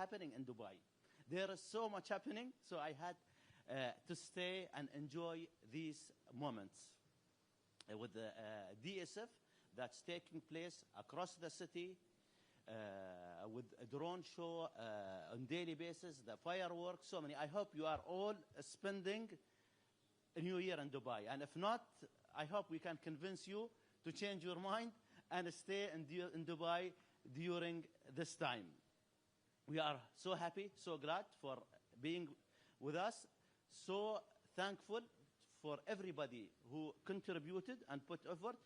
happening in Dubai. There is so much happening, so I had to stay and enjoy these moments with the DSF that's taking place across the city, with a drone show on daily basis, the fireworks, so many. I hope you are all spending a new year in Dubai. And if not, I hope we can convince you to change your mind and stay in Dubai during this time. We are so happy, so glad for being with us, so thankful for everybody who contributed and put effort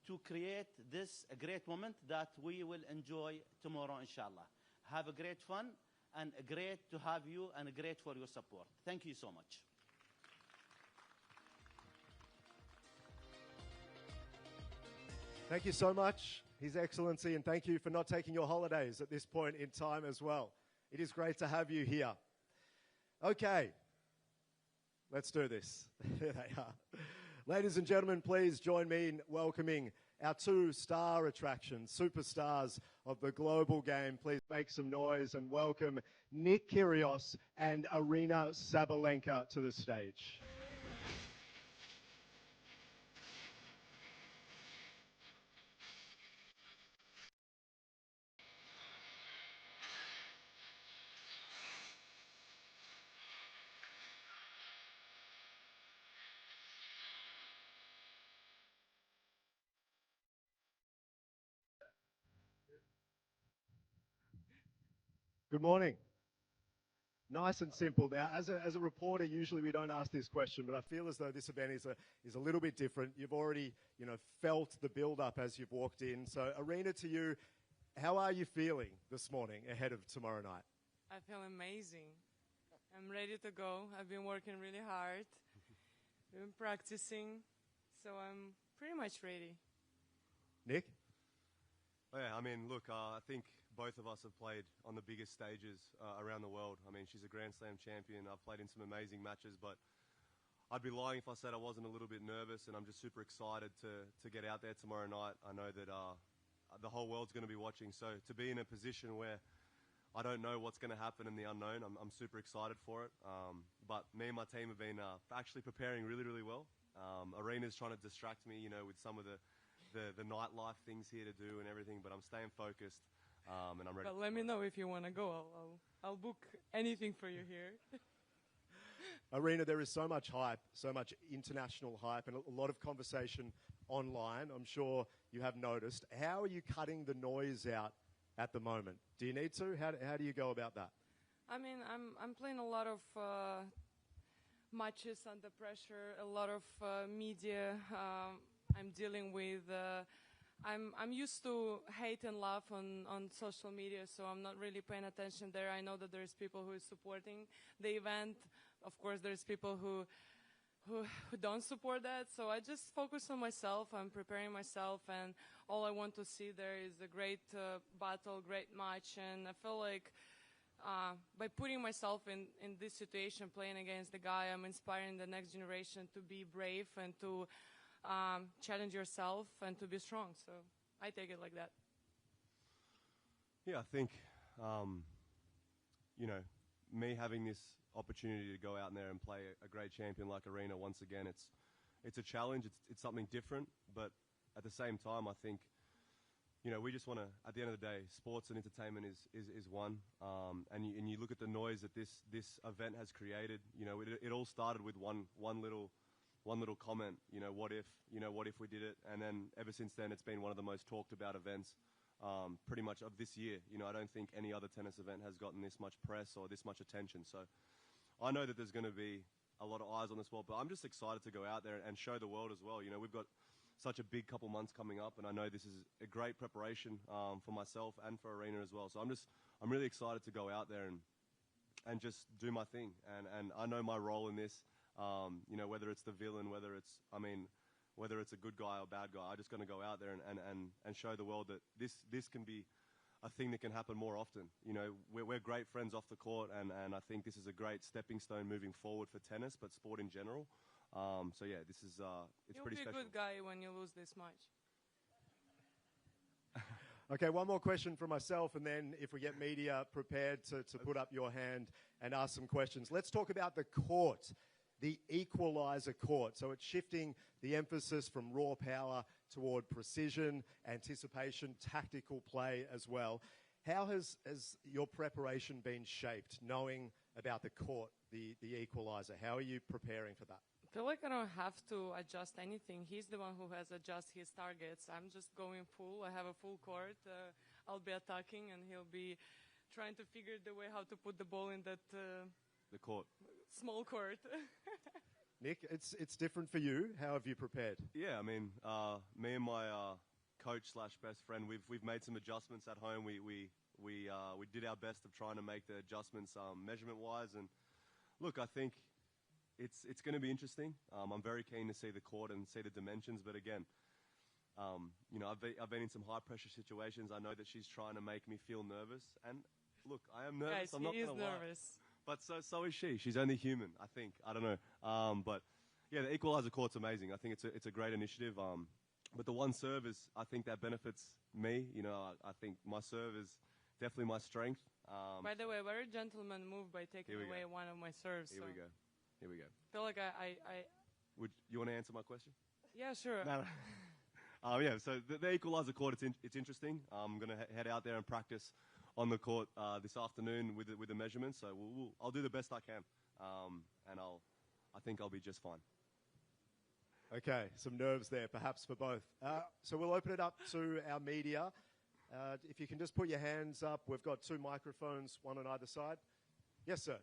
to create this great moment that we will enjoy tomorrow, inshallah. Have a great fun, and great to have you, and great for your support. Thank you so much. Thank you so much, His Excellency, and thank you for not taking your holidays at this point in time as well. It is great to have you here. Okay, let's do this. There they are. Ladies and gentlemen, please join me in welcoming our two star attractions, superstars of the global game. Please make some noise and welcome Nick Kyrgios and Aryna Sabalenka to the stage. Good morning. Nice and simple. Now, as a reporter, usually we don't ask this question, but I feel as though this event is a little bit different. You've already, felt the build-up as you've walked in. So, Aryna, to you, how are you feeling this morning ahead of tomorrow night? I feel amazing. I'm ready to go. I've been working really hard. We've been practicing, so I'm pretty much ready. Nick? Oh, yeah, I mean, look, I think both of us have played on the biggest stages around the world. I mean, she's a Grand Slam champion. I've played in some amazing matches, but I'd be lying if I said I wasn't a little bit nervous, and I'm just super excited to get out there tomorrow night. I know that the whole world's going to be watching, so to be in a position where I don't know what's going to happen in the unknown, I'm super excited for it. But me and my team have been actually preparing really, really well. Aryna's trying to distract me, with some of the nightlife things here to do and everything, but I'm staying focused. And I'm ready. But let me know if you want to go. I'll book anything for you here. Aryna, there is so much hype, so much international hype, and a lot of conversation online. I'm sure you have noticed. How are you cutting the noise out at the moment? Do you need to? How do you go about that? I mean, I'm playing a lot of matches under pressure, a lot of media I'm dealing with. I'm used to hate and love on social media, so I'm not really paying attention there. I know that there's people who is supporting the event. Of course, there's people who don't support that. So I just focus on myself. I'm preparing myself, and all I want to see there is a great battle, great match. And I feel like by putting myself in this situation, playing against the guy, I'm inspiring the next generation to be brave and to challenge yourself and to be strong. So I take it like that. Yeah, I think, me having this opportunity to go out there and play a great champion like Aryna once again, it's a challenge. It's something different, but at the same time, I think, we just want to, at the end of the day, sports and entertainment is one. And you look at the noise that this event has created. It all started with one little comment, what if we did it? And then ever since then, it's been one of the most talked about events pretty much of this year. I don't think any other tennis event has gotten this much press or this much attention. So I know that there's going to be a lot of eyes on this world, but I'm just excited to go out there and show the world as well. We've got such a big couple months coming up, and I know this is a great preparation for myself and for Aryna as well. So I'm really excited to go out there and just do my thing. And I know my role in this. Whether it's the villain, whether it's a good guy or bad guy, I'm just going to go out there and show the world that this can be a thing that can happen more often. We're great friends off the court, and I think this is a great stepping stone moving forward for tennis, but sport in general. So yeah, this is it's pretty special. You'll be a good guy when you lose this match. Okay, one more question from myself, and then if we get media prepared to put up your hand and ask some questions. Let's talk about the court, the Equalizer court. So it's shifting the emphasis from raw power toward precision, anticipation, tactical play as well. How has your preparation been shaped, knowing about the court, the Equalizer? How are you preparing for that? I feel like I don't have to adjust anything. He's the one who has adjusted his targets. I'm just going full. I have a full court. I'll be attacking, and he'll be trying to figure the way how to put the ball in that The court. small court. Nick, it's different for you. How have you prepared? Yeah, I mean, me and my coach / best friend, we've made some adjustments at home. We did our best of trying to make the adjustments measurement-wise, and look, I think it's going to be interesting. I'm very keen to see the court and see the dimensions, but again, you know, I've been in some high-pressure situations. I know that she's trying to make me feel nervous, and look, I am nervous. Guys, I'm not he is going to lie. nervous. But so is she. She's only human, I think. I don't know. But yeah, the Equalizer court's amazing. I think it's a great initiative. But the one serve is, I think that benefits me. You know, I think my serve is definitely my strength. By the way, very gentleman move by taking Here we away go. one of my serves. Here we go. Here we go. I feel like I Would you want to answer my question? yeah, sure. No. Yeah. So the Equalizer court, it's interesting. I'm gonna head out there and practice on the court this afternoon with the measurements. So I'll do the best I can, and I think I'll be just fine. Okay, some nerves there, perhaps for both. So we'll open it up to our media. If you can just put your hands up. We've got 2 microphones, one on either side. Yes, sir.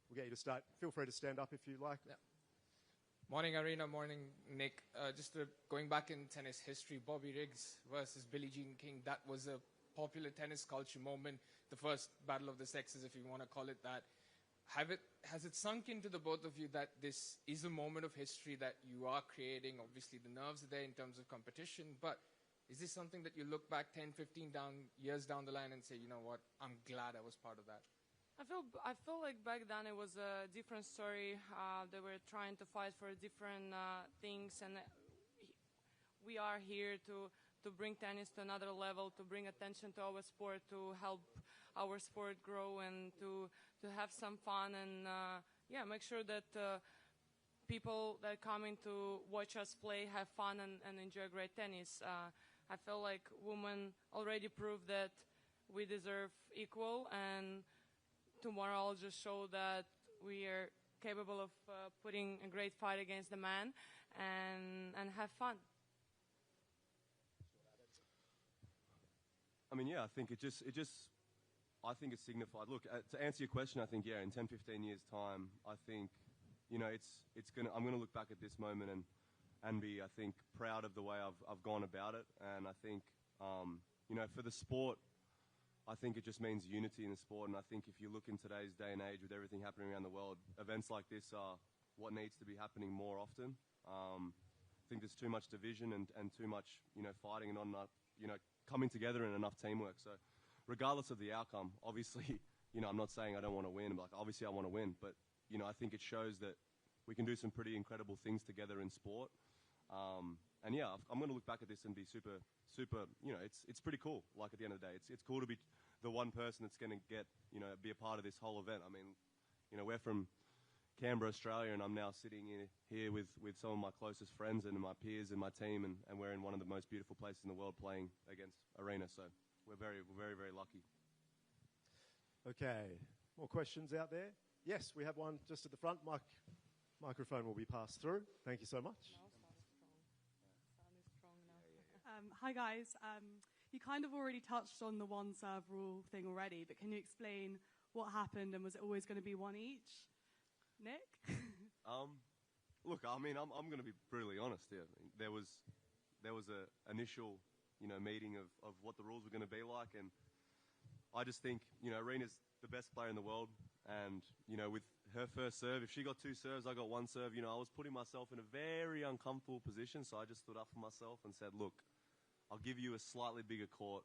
We'll get you to start. Feel free to stand up if you like. Yeah. Morning, Aryna. Morning, Nick. Just going back in tennis history, Bobby Riggs versus Billie Jean King, that was a popular tennis culture moment, the first battle of the sexes, if you want to call it that. Has it sunk into the both of you that this is a moment of history that you are creating? Obviously, the nerves are there in terms of competition, but is this something that you look back 10, 15 years down the line and say, you know what, I'm glad I was part of that? I feel like back then it was a different story. They were trying to fight for different things, and we are here to bring tennis to another level, to bring attention to our sport, to help our sport grow, and to have some fun, and yeah, make sure that people that are coming to watch us play have fun and enjoy great tennis. I feel like women already proved that we deserve equal, and tomorrow I'll just show that we are capable of putting a great fight against the man and have fun. I mean, yeah, I think I think it's signified. Look, to answer your question, I think, yeah, in 10, 15 years' time, I think, you know, I'm going to look back at this moment and be, I think, proud of the way I've gone about it. And I think, you know, for the sport, I think it just means unity in the sport. And I think if you look in today's day and age with everything happening around the world, events like this are what needs to be happening more often. I think there's too much division and too much, you know, fighting and not enough, you know, coming together and enough teamwork. So regardless of the outcome, obviously, you know, I'm not saying I don't want to win. Like, obviously I want to win. But, you know, I think it shows that we can do some pretty incredible things together in sport. And yeah, I'm going to look back at this and be super, you know, it's pretty cool. Like, at the end of the day, it's cool to be the one person that's going to get, you know, be a part of this whole event. I mean, you know, we're from Canberra, Australia, and I'm now sitting here with some of my closest friends and my peers and my team, and we're in one of the most beautiful places in the world playing against Aryna. So we're very, very lucky. Okay, more questions out there? Yes, we have one just at the front. Microphone will be passed through. Thank you so much. Hi guys, you kind of already touched on the one serve rule thing already, but can you explain what happened, and was it always going to be one each? Nick? Look, I mean, I'm going to be brutally honest here. There was a initial, you know, meeting of what the rules were going to be like, and I just think, you know, Aryna's the best player in the world, and, you know, with her first serve, if she got 2 serves, I got 1 serve, you know, I was putting myself in a very uncomfortable position, so I just stood up for myself and said, look, I'll give you a slightly bigger court,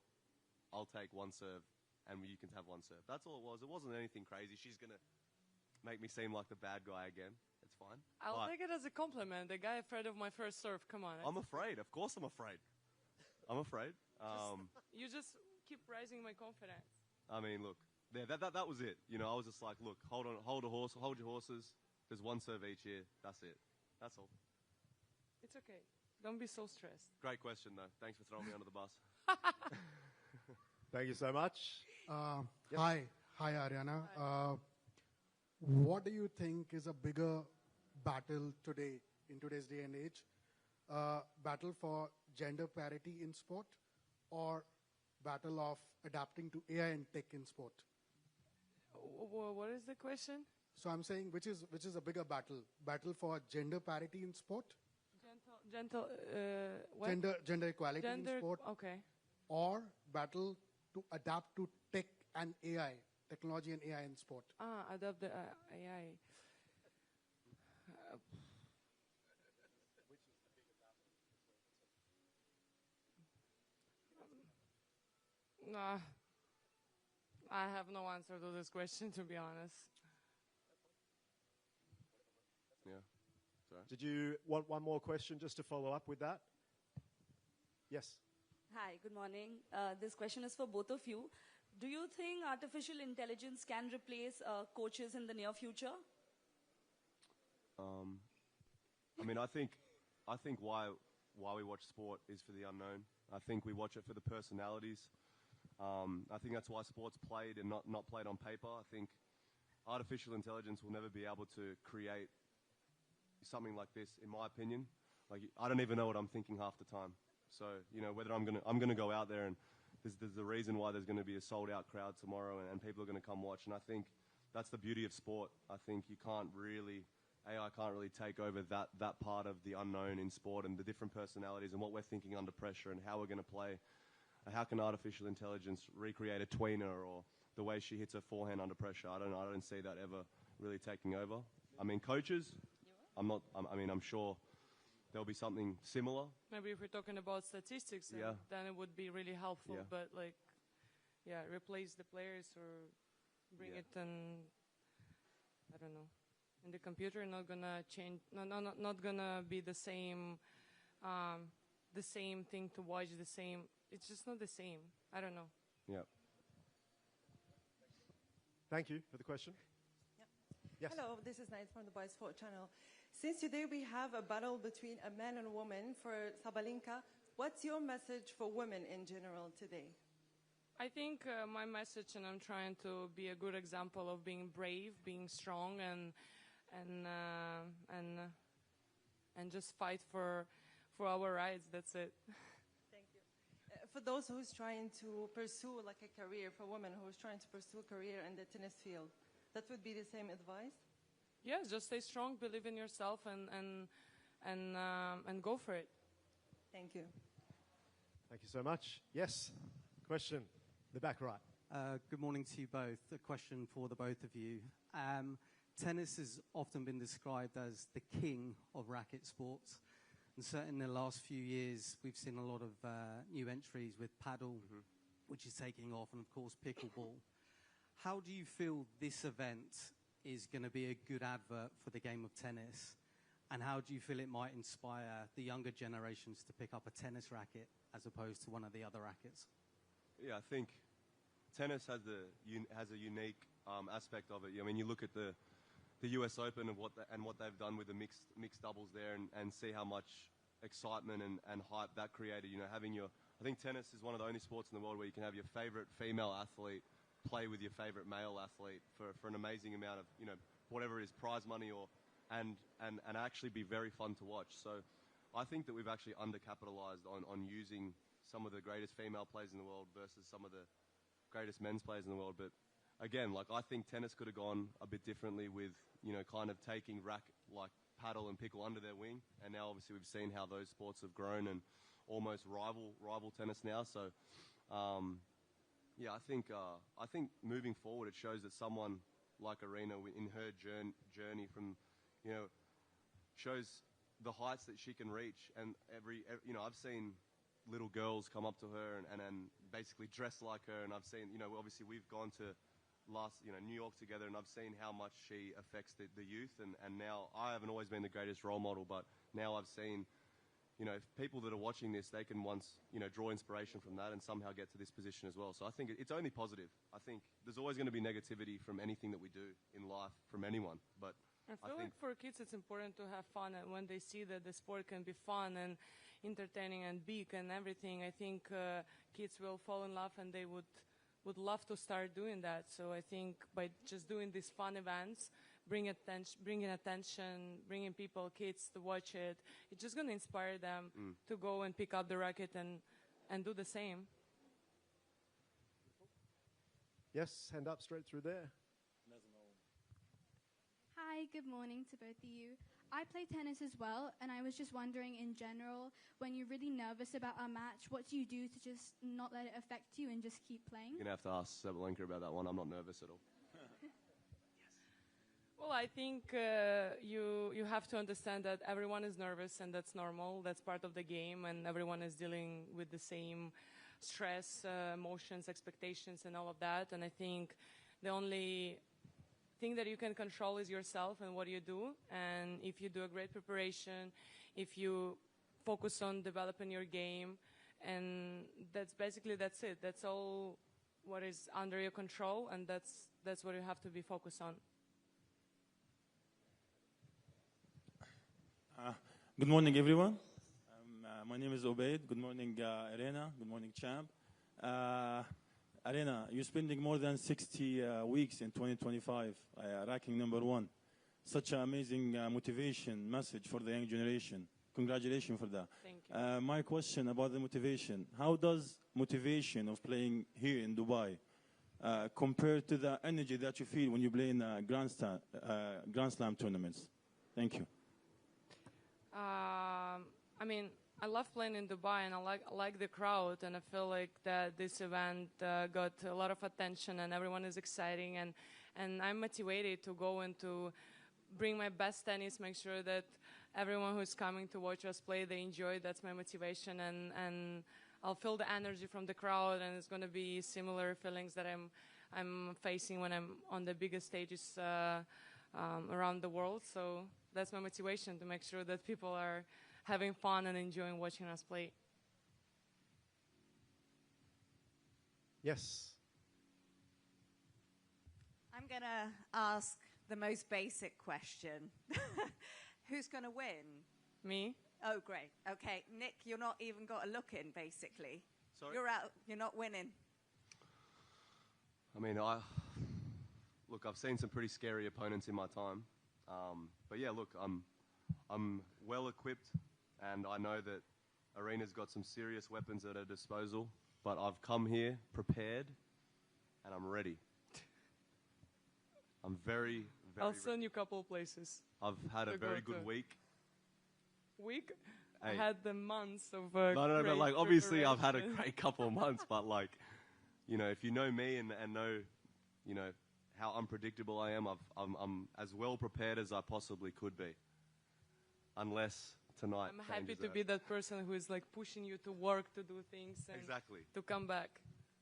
I'll take 1 serve, and you can have 1 serve. That's all it was. It wasn't anything crazy. She's going to make me seem like the bad guy again. It's fine. I'll take it as a compliment. The guy afraid of my first serve. Come on. I'm afraid. Of course I'm afraid. I'm afraid. You just keep raising my confidence. I mean, look, that was it. You know, I was just like, look, hold your horses. There's one serve each here. That's it. That's all. It's okay. Don't be so stressed. Great question, though. Thanks for throwing me under the bus. Thank you so much. Yep. Hi, Aryna. What do you think is a bigger battle today, in today's day and age? Battle for gender parity in sport, or battle of adapting to AI and tech in sport? What is the question? So I'm saying, which is a bigger battle? Battle for gender parity in sport? What? Gender equality in sport? Okay. Or battle to adapt to tech and AI, technology and AI in sport? Adapt the AI. Nah, I have no answer to this question, to be honest. Yeah. Sorry. Did you want one more question just to follow up with that? Yes. Hi, good morning. This question is for both of you. Do you think artificial intelligence can replace coaches in the near future? I mean, I think why we watch sport is for the unknown. I think we watch it for the personalities. I think that's why sport's played and not played on paper. I think artificial intelligence will never be able to create something like this, in my opinion. Like, I don't even know what I'm thinking half the time. So, you know, whether I'm gonna go out there, and there's a reason why there's going to be a sold-out crowd tomorrow, and people are going to come watch. And I think that's the beauty of sport. I think AI can't really take over that part of the unknown in sport, and the different personalities and what we're thinking under pressure and how we're going to play. How can artificial intelligence recreate a tweener or the way she hits her forehand under pressure? I don't see that ever really taking over. I mean, coaches, I'm sure there'll be something similar. Maybe if we're talking about statistics, then it would be really helpful. Yeah. But replace the players or bring it and I don't know. And the computer not gonna change. Not gonna be the same. The same thing to watch. The same. It's just not the same. I don't know. Yeah. Thank you for the question. Yep. Yes. Hello, this is Night from the Boy Sport Channel. Since today we have a battle between a man and a woman for Sabalenka, what's your message for women in general today? I think my message, and I'm trying to be a good example of being brave, being strong, and just fight for our rights. That's it. Thank you. For those who's trying to pursue like a career, for women who's trying to pursue a career in the tennis field, that would be the same advice? Yeah, just stay strong, believe in yourself, and go for it. Thank you. Thank you so much. Yes. Question. The back right. Good morning to you both. A question for the both of you. Tennis has often been described as the king of racket sports. And certainly in the last few years, we've seen a lot of new entries with paddle, which is taking off, and of course pickleball. How do you feel this event is going to be a good advert for the game of tennis? And how do you feel it might inspire the younger generations to pick up a tennis racket as opposed to one of the other rackets? Yeah, I think tennis has a unique aspect of it. I mean, you look at the US Open and what they've done with the mixed doubles there, and see how much excitement and hype that created. You know, I think tennis is one of the only sports in the world where you can have your favorite female athlete play with your favorite male athlete for an amazing amount of, you know, whatever it is, prize money and actually be very fun to watch. So I think that we've actually undercapitalized on using some of the greatest female players in the world versus some of the greatest men's players in the world. But again, like, I think tennis could have gone a bit differently with, you know, kind of taking like paddle and pickle under their wing. And now obviously we've seen how those sports have grown and almost rival tennis now. So yeah, I think moving forward, it shows that someone like Aryna in her journey from, you know, shows the heights that she can reach. And you know, I've seen little girls come up to her and basically dress like her. And I've seen, you know, obviously we've gone to New York together, and I've seen how much she affects the youth. And now I haven't always been the greatest role model, but now I've seen, you know, if people that are watching this, they can once, you know, draw inspiration from that and somehow get to this position as well. So I think it's only positive. I think there's always going to be negativity from anything that we do in life, from anyone. But I feel like for kids it's important to have fun, and when they see that the sport can be fun and entertaining and big and everything, I think kids will fall in love and they would love to start doing that. So I think by just doing these fun events, bringing attention, bringing people, kids to watch it, it's just going to inspire them to go and pick up the racket and do the same. Yes, hand up straight through there. Hi, good morning to both of you. I play tennis as well, and I was just wondering in general, when you're really nervous about a match, what do you do to just not let it affect you and just keep playing? You're going to have to ask Sabalenka about that one. I'm not nervous at all. Well, I think you have to understand that everyone is nervous, and that's normal. That's part of the game, and everyone is dealing with the same stress, emotions, expectations, and all of that. And I think the only thing that you can control is yourself and what you do. And if you do a great preparation, if you focus on developing your game, and that's it. That's all what is under your control, and that's what you have to be focused on. Good morning, everyone. My name is Obaid. Good morning, Aryna. Good morning, champ. Aryna, you're spending more than 60 weeks in 2025, ranking #1. Such an amazing motivation message for the young generation. Congratulations for that. Thank you. My question about the motivation. How does motivation of playing here in Dubai compare to the energy that you feel when you play in Grand Slam tournaments? Thank you. I mean, I love playing in Dubai, and I like the crowd, and I feel like that this event got a lot of attention, and everyone is exciting, and I'm motivated to go and to bring my best tennis, make sure that everyone who's coming to watch us play, they enjoy. That's my motivation, and I'll feel the energy from the crowd, and it's going to be similar feelings that I'm facing when I'm on the biggest stages around the world. So that's my motivation, to make sure that people are having fun and enjoying watching us play. Yes. I'm going to ask the most basic question. Who's going to win? Me. Oh, great. Okay, Nick, you're not even got a look in, basically. Sorry? You're out. You're not winning. I mean, look, I've seen some pretty scary opponents in my time. But yeah, look, I'm well equipped, and I know that Aryna's got some serious weapons at her disposal, but I've come here prepared, and I'm ready. I'm very, very I'll send you a couple of places. I've had a very good week. Week? Hey. I had the months of No, but like, obviously I've had a preparation. great couple of months, but like, you know, if you know me and know, you know, how unpredictable I am, I'm as well prepared as I possibly could be. Unless tonight I'm happy changes to out. be that person who is like pushing you to work, to do things, and Exactly. to come back.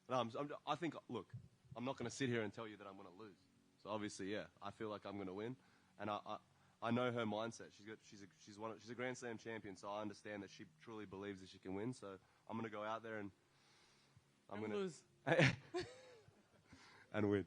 No, I think, look, I'm not going to sit here and tell you that I'm going to lose. So obviously, yeah, I feel like I'm going to win, and I know her mindset. She's a Grand Slam champion, so I understand that she truly believes that she can win. So I'm going to go out there and I'm going to lose and win.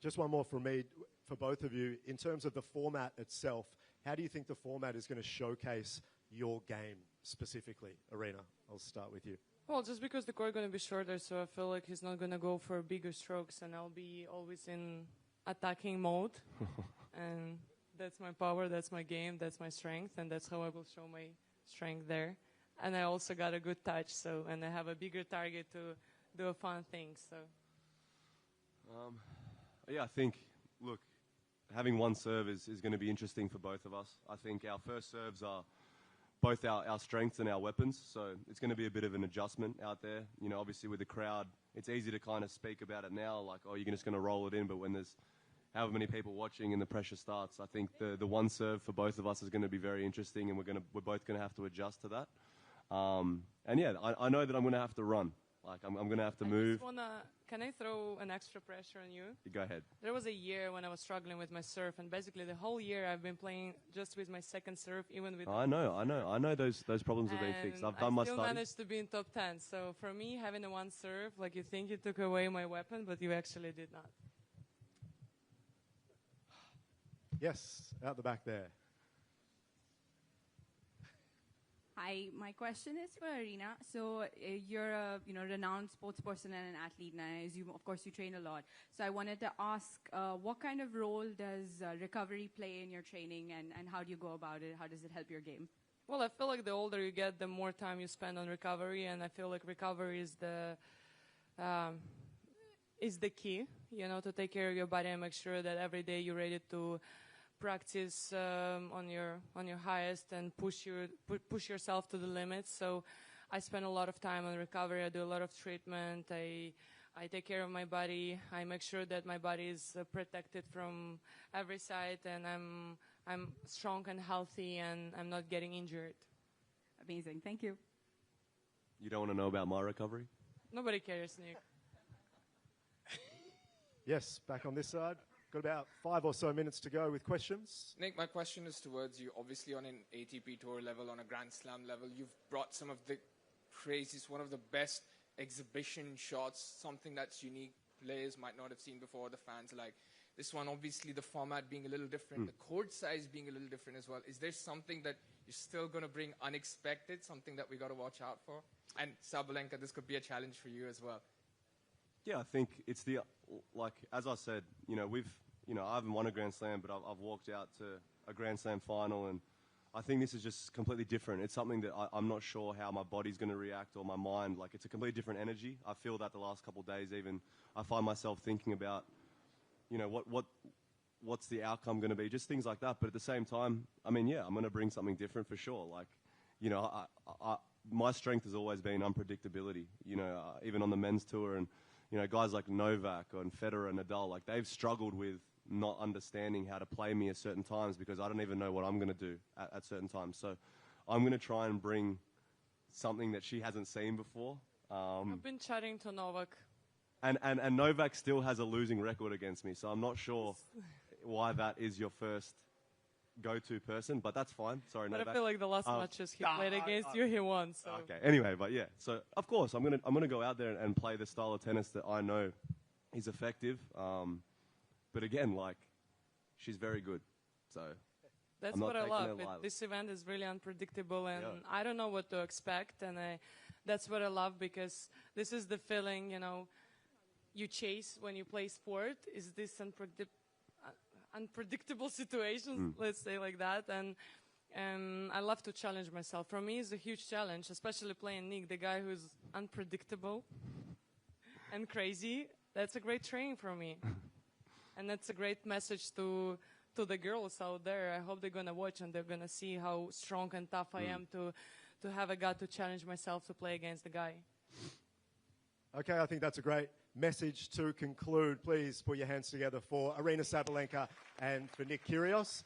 Just one more from me for both of you. In terms of the format itself, how do you think the format is going to showcase your game specifically? Aryna, I'll start with you. Well, just because the court is going to be shorter, so I feel like he's not going to go for bigger strokes, and I'll be always in attacking mode. And that's my power, that's my game, that's my strength, and that's how I will show my strength there. And I also got a good touch, so, and I have a bigger target to do a fun thing, so. Yeah, I think, look, having one serve is going to be interesting for both of us. I think our first serves are both our strengths and our weapons, so it's going to be a bit of an adjustment out there. You know, obviously with the crowd, it's easy to kind of speak about it now, like, oh, you're just going to roll it in, but when there's however many people watching and the pressure starts, I think the one serve for both of us is going to be very interesting, and we're both going to have to adjust to that. And yeah, I know that I'm going to have to run. Like, I'm going to have to move. I just want to can I throw an extra pressure on you? Go ahead. There was a year when I was struggling with my serve, and basically the whole year I've been playing just with my second serve, even with. I know those problems have been fixed. I've done my studies. I still managed to be in top 10. So for me, having a one serve, like you think you took away my weapon, but you actually did not. Yes, out the back there. Hi, my question is for Aryna. So you're a renowned sports person and an athlete, and I assume, of course, you train a lot. So I wanted to ask, what kind of role does recovery play in your training, and how do you go about it? How does it help your game? Well, I feel like the older you get, the more time you spend on recovery, and I feel like recovery is the key, to take care of your body and make sure that every day you're ready to practice on your highest and push yourself to the limits. So I spend a lot of time on recovery. I do a lot of treatment. I take care of my body. I make sure that my body is protected from every side, and I'm strong and healthy, and I'm not getting injured. Amazing. Thank you. You don't want to know about my recovery? Nobody cares, Nick. Yes, back on this side. Got about 5 or so minutes to go with questions. Nick, my question is towards you. Obviously, on an ATP Tour level, on a Grand Slam level, you've brought some of the craziest, one of the best exhibition shots, something that's unique, players might not have seen before, the fans like. This one, obviously, the format being a little different, the court size being a little different as well. Is there something that you're still going to bring unexpected, something that we got to watch out for? And Sabalenka, this could be a challenge for you as well. Yeah, I think it's as I said, I haven't won a Grand Slam, but I've walked out to a Grand Slam final, and I think this is just completely different. It's something that I'm not sure how my body's going to react or my mind. Like, it's a completely different energy. I feel that the last couple of days even. I find myself thinking about, what's the outcome going to be, just things like that. But at the same time, I'm going to bring something different for sure. Like, my strength has always been unpredictability, even on the men's tour, and guys like Novak and Federer and Nadal, like, they've struggled with not understanding how to play me at certain times because I don't even know what I'm going to do at certain times. So I'm going to try and bring something that she hasn't seen before. I've been chatting to Novak. And Novak still has a losing record against me, so I'm not sure why that is your first go-to person, but that's fine. Sorry, but Novak. I feel like the last matches he played against you, he won. So. Okay. Anyway, but yeah. So of course, I'm gonna go out there and play the style of tennis that I know is effective. But again, like, she's very good. So that's what I love. This event is really unpredictable, and I don't know what to expect, and that's what I love because this is the feeling you chase when you play sport. Is this unpredictable situations, let's say like that, and I love to challenge myself. For me, it's a huge challenge, especially playing Nick, the guy who's unpredictable and crazy. That's a great training for me, and that's a great message to the girls out there. I hope they're gonna watch and they're gonna see how strong and tough I am to have a guy to challenge myself to play against the guy. Okay, I think that's a great message to conclude. Please put your hands together for Aryna Sabalenka and for Nick Kyrgios.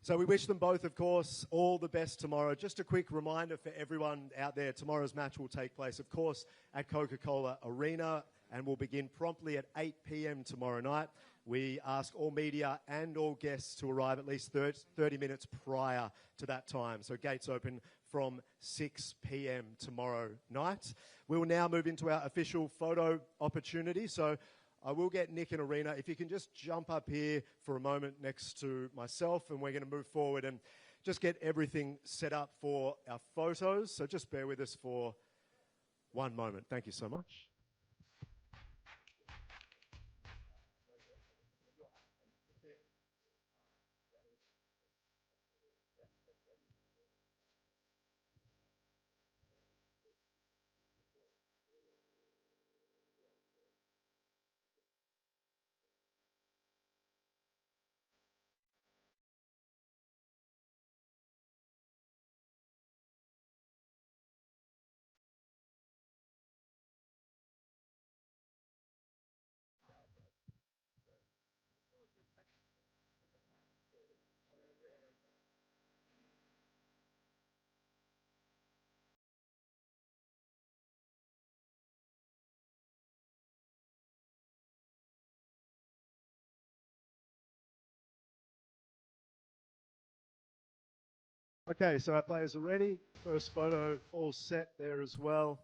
So we wish them both, of course, all the best tomorrow. Just a quick reminder for everyone out there, tomorrow's match will take place, of course, at Coca-Cola Arena and will begin promptly at 8 p.m. tomorrow night. We ask all media and all guests to arrive at least 30 minutes prior to that time. So gates open from 6 p.m. tomorrow night. We will now move into our official photo opportunity. So I will get Nick and Aryna, if you can just jump up here for a moment next to myself, and we're going to move forward and just get everything set up for our photos. So just bear with us for one moment. Thank you so much. Okay, so our players are ready. First photo all set there as well.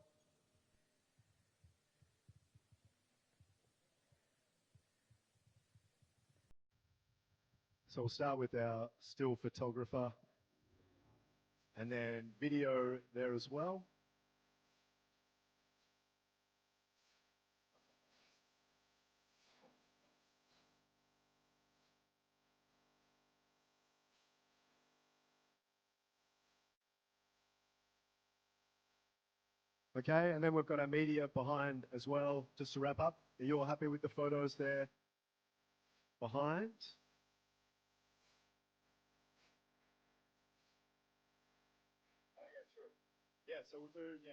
So we'll start with our still photographer and then video there as well. Okay, and then we've got our media behind as well, just to wrap up. Are you all happy with the photos there behind? Oh, yeah, sure. Yeah, so we'll do, yeah.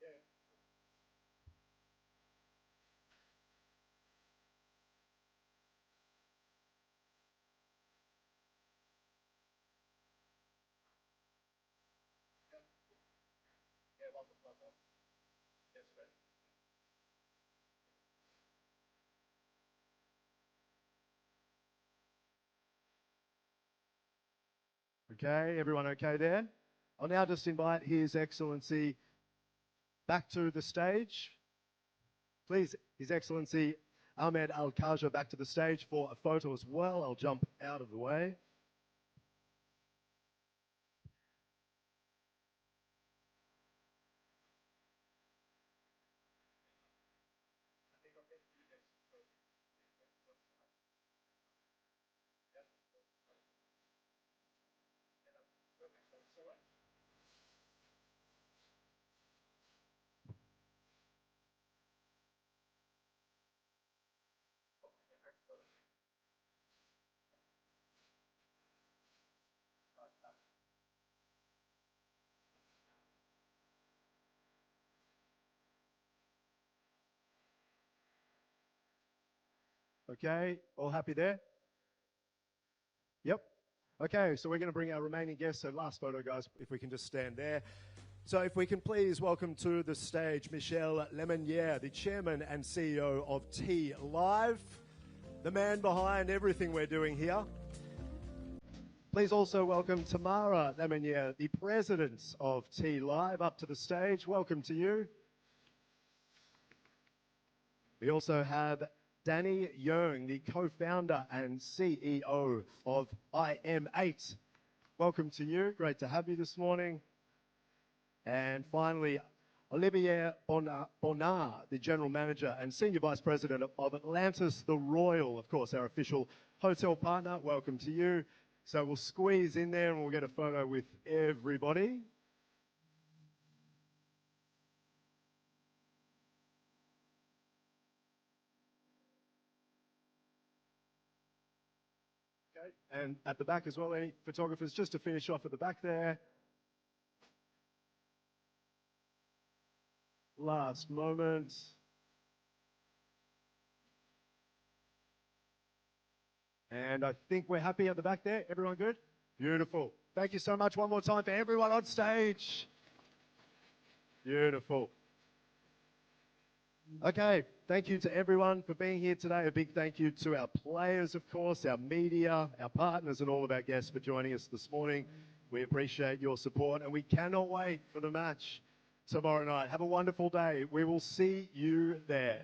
Yeah. Okay, everyone okay there? I'll now just invite His Excellency back to the stage. Please, His Excellency Ahmed Al-Khaja back to the stage for a photo as well. I'll jump out of the way. Okay, all happy there? Yep. Okay, so we're going to bring our remaining guests. So last photo, guys, if we can just stand there. So if we can please welcome to the stage Michel Lemonnier, the chairman and CEO of T Live, the man behind everything we're doing here. Please also welcome Tamara Lemonnier, the president of T Live, up to the stage. Welcome to you. We also have Danny Yeung, the co-founder and CEO of IM8. Welcome to you. Great to have you this morning. And finally, Olivier Bonnard, the general manager and senior vice president of Atlantis the Royal, of course, our official hotel partner. Welcome to you. So we'll squeeze in there and we'll get a photo with everybody. Okay, and at the back as well, any photographers, just to finish off at the back there. Last moment. And I think we're happy at the back there. Everyone good? Beautiful. Thank you so much. One more time for everyone on stage. Beautiful. Okay, thank you to everyone for being here today. A big thank you to our players, of course, our media, our partners, and all of our guests for joining us this morning. We appreciate your support, and we cannot wait for the match tomorrow night. Have a wonderful day. We will see you there.